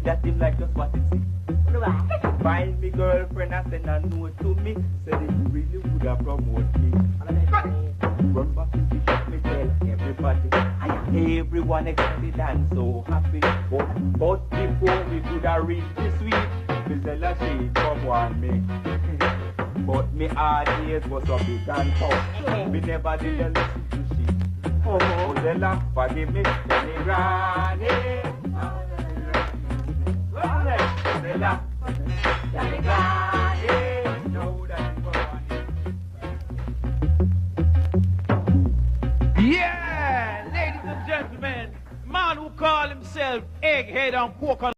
that him like just what he see. Find me girlfriend and send a note to me. Said he really would have promote me. Run back to the shop, me tell everybody. Everyone excited and so happy. But before we could have reached the suite, me tell a she come on me. But me hard ears was so big and tough. Me never did a listen to she. Oh, Zella, forgive me, let me run it. Zella, let me run it. Know that you want it. Yeah, ladies and gentlemen, man who call himself Egghead and Coconut.